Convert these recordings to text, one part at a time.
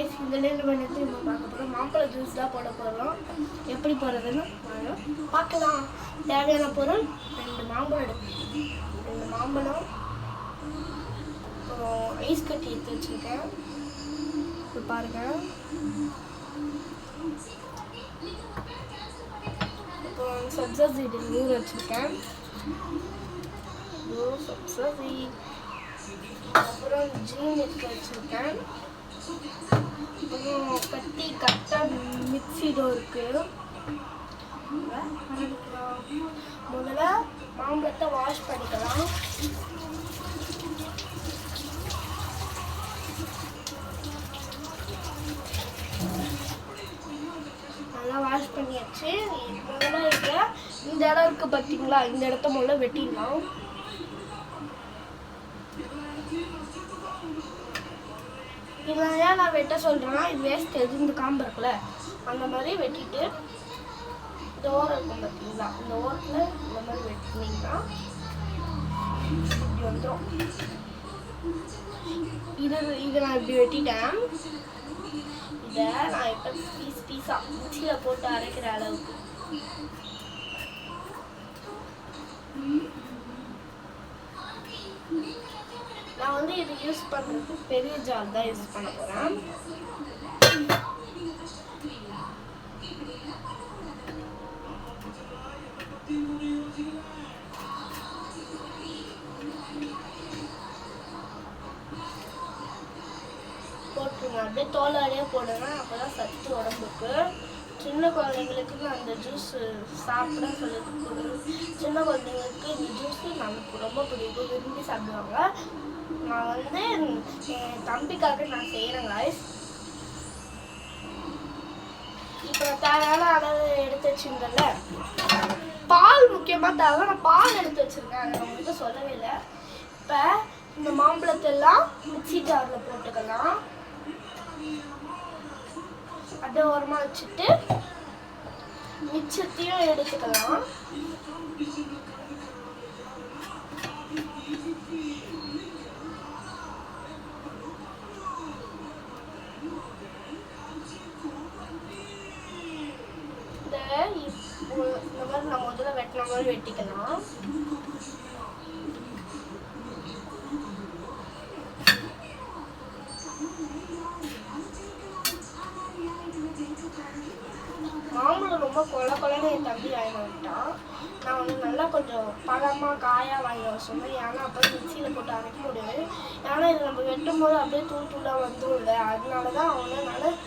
guys, இந்த land பண்ணி நம்ம பார்க்க போகிறோம். மாம்பழ ஜூஸ் தான் போட போகிறோம். எப்படி போடுறதுன்னு பார்க்கலாம். தேவையான பொருள் 2 மாம்பழம், 2 மாம்பழம், ஐஸ் கட்டி எடுத்து வச்சுருக்கேன். இப்போ பாருங்கள். அப்புறம் சப்ஜா சீடு ஊற வச்சுருக்கேன். சப்ஜா சீட், அப்புறம் ஜீன் எடுத்து வச்சுருக்கேன். அப்புறம் கட்டாக மிக்ஸி இருக்கு. முதல்ல மாம்பழத்தை வாஷ் பண்ணிக்கலாம். நல்லா வாஷ் பண்ணியாச்சு. முதல்ல இந்த இடம் இருக்கு பார்த்தீங்களா, இந்த இடத்த முதல்ல வெட்டிடலாம். இதில் ஏன் நான் வெட்ட சொல்கிறேன்னா, இது வேஸ்ட் எது இந்த காம்பு இருக்குல்ல, அந்த மாதிரி வெட்டிட்டு இந்த ஓரம் இருக்கும் பார்த்தீங்களா, இந்த ஓரத்தில் இந்த மாதிரி வெட்டினீங்கன்னா இப்படி வந்துடும். இதை நான் இப்படி வெட்டிட்டேன். இதை நான் இப்போ பீஸாக மிக்சியில் போட்டு அரைக்கிற அளவுக்கு நான் வந்து இது யூஸ் பண்ணுறதுக்கு பெரிய ஜார் தான் யூஸ் பண்ண போகிறேன். போட்டுருங்க, அப்படியே தோலாடியே போடுங்க. அப்போ தான் சத்து உடம்புக்கு. சின்ன குழந்தைங்களுக்கு அந்த ஜூஸ் சாப்பிட சொல்லிட்டு, சின்ன குழந்தைங்களுக்கு இந்த ஜூஸ் நமக்கு ரொம்ப பிடிக்கும், விரும்பி சாப்பிடுவாங்க. நான் வந்து என் தம்பிக்காக நான் செய்கிறேன் guys. இப்போ தேவையான அளவு எடுத்து வச்சுருந்தேன்ல, பால் முக்கியமாக தேவை. நான் பால் எடுத்து வச்சுருக்கேன், அதை உங்களுக்கு சொல்லவே இல்லை. இப்போ இந்த மாம்பழத்தெல்லாம் மிக்ஸி ஜாரில் போட்டுக்கலாம். அதை ஓரமாக வச்சுட்டு மிச்சத்தையும் எடுத்துக்கலாம். இந்த மாதிரி நம்ம முதல்ல வெட்டின மாதிரி வெட்டிக்கலாம். மாம்பழம் ரொம்ப கொலன்னு என் தம்பி வாங்கி வந்துட்டான். நான் வந்து நல்லா கொஞ்சம் பழமாக காயாக வாங்கி வர சொன்னேன். ஏன்னா அப்போ மிக்சியில் போட்டு அரைக்க முடியாது. ஏன்னா இது நம்ம வெட்டும் போது அப்படியே தூளாக வந்துடும்ல, அதனால தான் அவனை நான்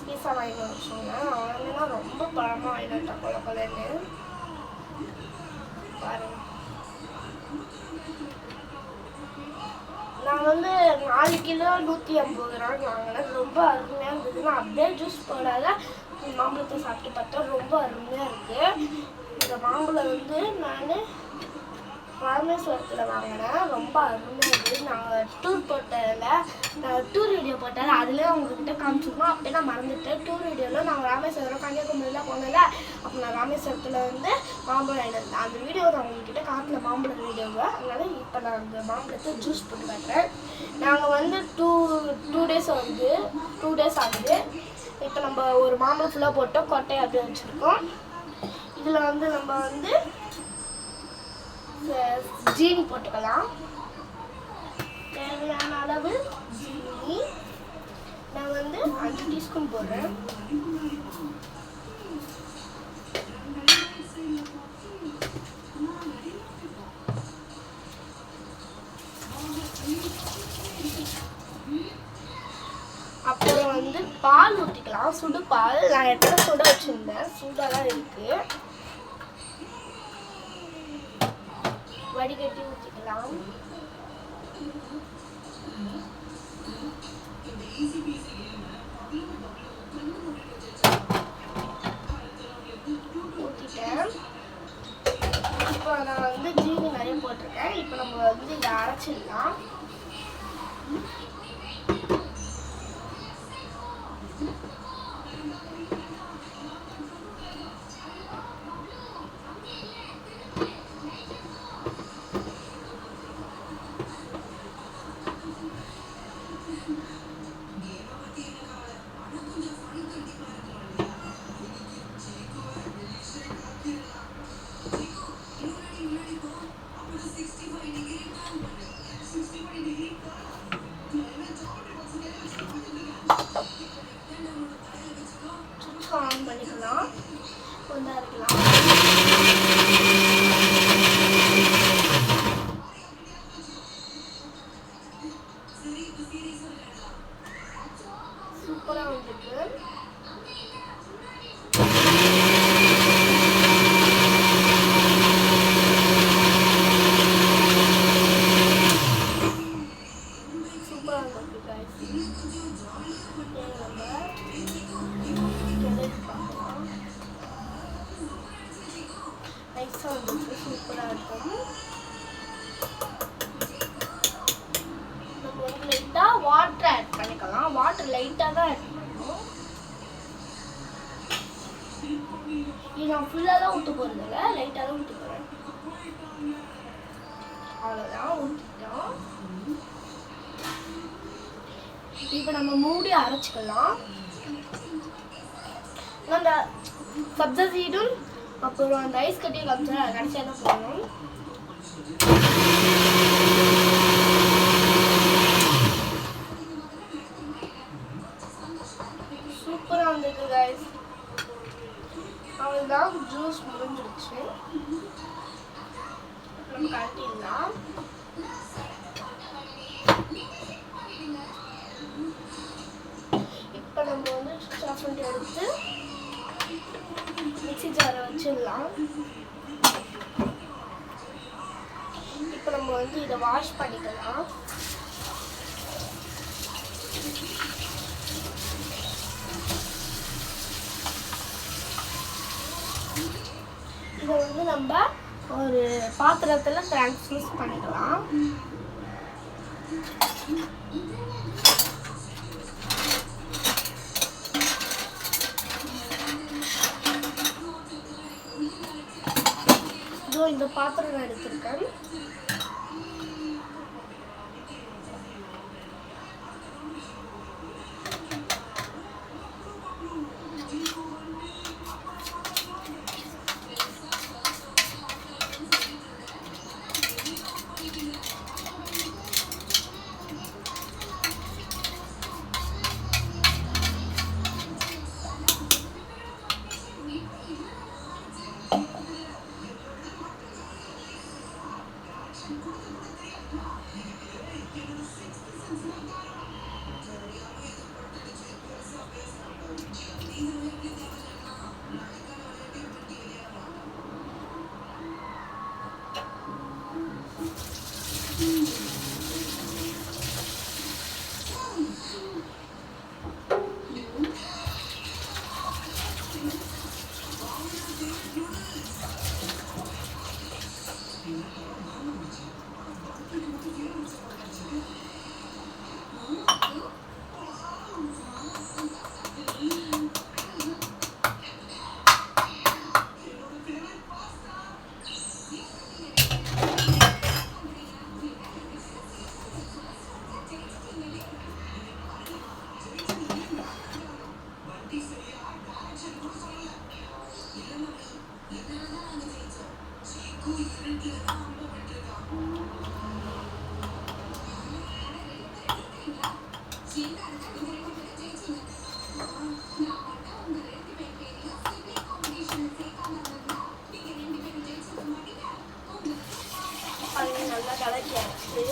பீஸாக வாங்கி வர சொன்னேன். அவனா ரொம்ப பழமாக வாங்கி வந்துட்டான் கொலன்னு. பாருங்க, நான் வந்து 4 கிலோ 150 கிராம் வாங்கினேன். ரொம்ப அருமையாக இருந்தது. நான் அப்படியே ஜூஸ் போடாத மாம்பழத்தை சாப்பிட்டு பார்த்தா ரொம்ப அருமையாக இருக்குது. இந்த மாம்பழம் வந்து நான் ராமேஸ்வரத்தில் வாங்கினேன். ரொம்ப அருமையாக இருக்குது. நாங்கள் டூர் வீடியோ போட்டால அதுலேயே உங்ககிட்ட காமிச்சிருக்கோம். அப்படியே நான் மறந்துட்டேன். டூர் வீடியோவில் நாங்கள் ராமேஸ்வரம் கன்னியாகுமரியில் போனதில்ல, அப்போ நான் ராமேஸ்வரத்தில் வந்து மாம்பழம் வாங்கினேன். அந்த வீடியோ நான் உங்ககிட்ட காட்டின மாம்பழம் வீடியோவை. அதனால இப்போ நான் அந்த மாம்பழத்தை ஜூஸ் போட்டு காட்டுறேன். நாங்கள் வந்து டூ டேஸ் ஆகுது. இப்போ நம்ம ஒரு மாம்பழம் ஃபுல்லாக போட்டோம், கொட்டையை அப்படியே வச்சுருக்கோம். இதில் வந்து நம்ம வந்து ஜீனி போட்டுக்கலாம். தேவையான அளவு ஜீனி நான் வந்து 5 டீஸ்பூன் போடுறேன். அப்புறம் வந்து பால் ஊற்றிக்கலாம். சுடு பால் நான் எத்தனை சுட வச்சுருந்தேன், சூடாக தான் இருக்குது. வடிகட்டி ஊற்றிக்கலாம். ஊற்றிட்டேன். இப்போ நான் வந்து ஜீனி நிறைய போட்டிருக்கேன். இப்போ நம்ம வந்து இதை அரைச்சிடலாம். சூப்பராக வந்துருக்கு. சூப்பராக வந்துருக்கு கைஸ். நம்ம கிளறி பார்க்கலாம். நைஸாக வந்துருக்கு, சூப்பராக இருக்கும். நம்ம வந்து லைட்டாக வாட்டர் ஆட் பண்ணிக்கலாம். வாட்டர் லைட்டாக தான் ஆட் பண்ணணும். இது நான் ஃபுல்லாக தான் ஊற்ற போகிறதில்ல, லைட்டாக தான் ஊற்ற போகிறேன். அவ்வளோதான், ஊற்றிட்டோம். இப்போ நம்ம மூடி அரைச்சிக்கலாம். அந்த சப்ஜா சீடும் அப்புறம் அந்த ஐஸ் கட்டியும் கம்மிச்சா கடைசியாக தான் போடணும். சூப்பராக வந்திருக்கு கைஸ். அவ்வளோதான், ஜூஸ் முடிஞ்சிருச்சு. நம்ம கட்டிடலாம். இப்போ நம்ம வந்து சாஃப்ட் எடுத்து மிக்ஸி ஜாரை வச்சிடலாம். இப்போ நம்ம வந்து இதை வாஷ் பண்ணிக்கலாம். இதை வந்து நம்ம ஒரு பாத்திரத்தில் ட்ரான்ஸ்ஃபர் பண்ணிக்கலாம். இதோ இந்த பாத்திரம் நான் எடுத்திருக்கேன். நல்லா கலக்கியாச்சு.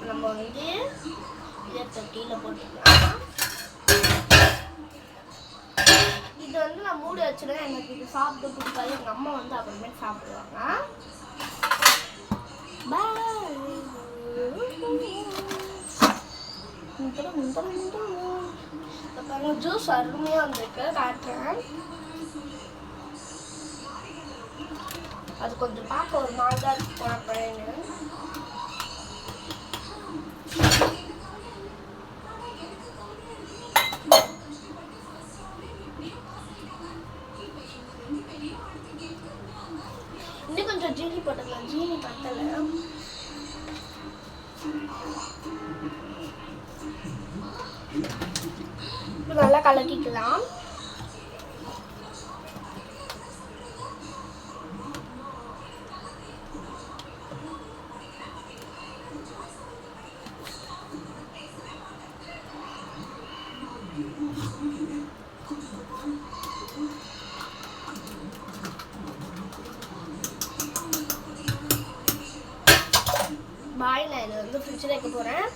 நம்ம வந்து இதை தொட்டியில் போட்டுக்கலாம். இது வந்து நான் மூடி வச்சுருவேன். எனக்கு இது சாப்பிட்டு பிடிக்காது. எங்கள் அம்மா வந்து அப்புறமேட்டு சாப்பிடுவாங்க. பாருங்க, ஜூஸ் அருமையாக வந்திருக்கு, காட்டுறேன். அது கொஞ்சம் பார்க்க ஒரு மாதிரி தான் இருக்கு போனப்பழன்னு. இன்னும் கொஞ்சம் ஜீனி போட்டுக்கலாம், ஜீனி பத்தலை. இப்போ நல்லா கலக்கிக்கலாம். பாய். நான் இதை வந்து ஃப்ரிட்ஜில் வைக்க போகிறேன்.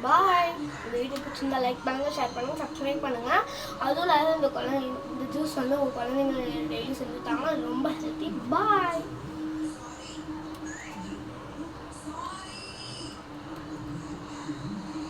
பாய். இந்த வீடியோ பிடிச்சிருந்தா லைக் பண்ணுங்கள், ஷேர் பண்ணுங்கள், சப்ஸ்கிரைப் பண்ணுங்கள். அதுவும் இல்லாத இந்த ஜூஸ் வந்து உங்கள் குழந்தைங்க டெய்லி செஞ்சுட்டாங்கன்னா ரொம்ப ஹெல்த்தி. பாய்.